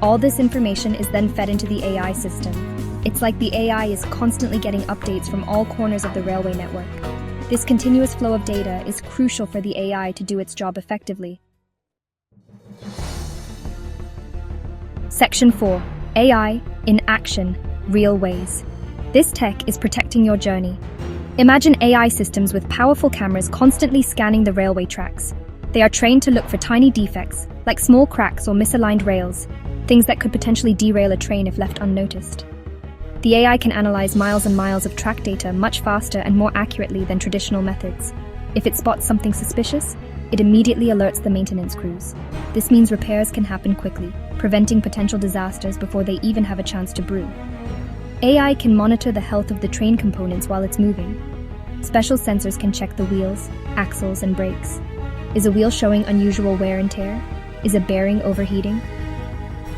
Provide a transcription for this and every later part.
All this information is then fed into the AI system. It's like the AI is constantly getting updates from all corners of the railway network. This continuous flow of data is crucial for the AI to do its job effectively. Section 4. AI in action, real ways. This tech is protecting your journey. Imagine AI systems with powerful cameras constantly scanning the railway tracks. They are trained to look for tiny defects, like small cracks or misaligned rails, things that could potentially derail a train if left unnoticed. The AI can analyze miles and miles of track data much faster and more accurately than traditional methods. If it spots something suspicious, it immediately alerts the maintenance crews. This means repairs can happen quickly, preventing potential disasters before they even have a chance to brew. AI can monitor the health of the train components while it's moving. Special sensors can check the wheels, axles, and brakes. Is a wheel showing unusual wear and tear? Is a bearing overheating?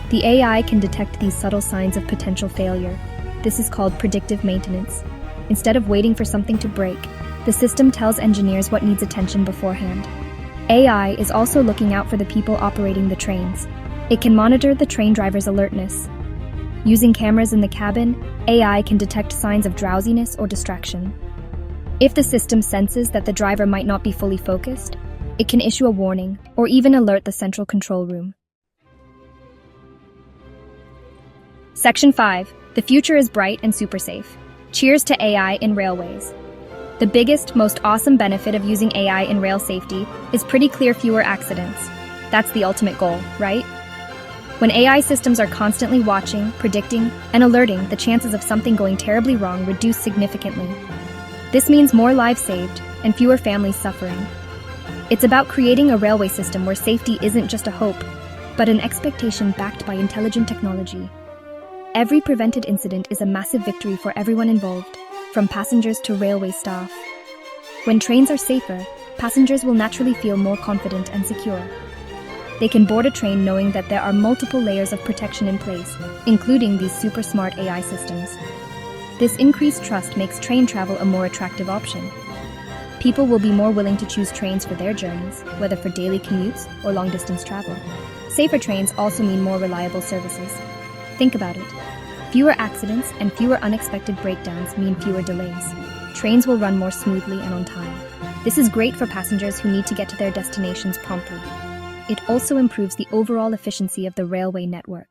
The AI can detect these subtle signs of potential failure. This is called predictive maintenance. Instead of waiting for something to break, the system tells engineers what needs attention beforehand. AI is also looking out for the people operating the trains. It can monitor the train driver's alertness. Using cameras in the cabin, AI can detect signs of drowsiness or distraction. If the system senses that the driver might not be fully focused, it can issue a warning or even alert the central control room. Section 5. The future is bright and super safe. Cheers to AI in railways. The biggest, most awesome benefit of using AI in rail safety is pretty clear: fewer accidents. That's the ultimate goal, right? When AI systems are constantly watching, predicting, and alerting, the chances of something going terribly wrong reduce significantly. This means more lives saved and fewer families suffering. It's about creating a railway system where safety isn't just a hope, but an expectation backed by intelligent technology. Every prevented incident is a massive victory for everyone involved, from passengers to railway staff. When trains are safer, passengers will naturally feel more confident and secure. They can board a train knowing that there are multiple layers of protection in place, including these super smart AI systems. This increased trust makes train travel a more attractive option. People will be more willing to choose trains for their journeys, whether for daily commutes or long-distance travel. Safer trains also mean more reliable services. Think about it. Fewer accidents and fewer unexpected breakdowns mean fewer delays. Trains will run more smoothly and on time. This is great for passengers who need to get to their destinations promptly. It also improves the overall efficiency of the railway network.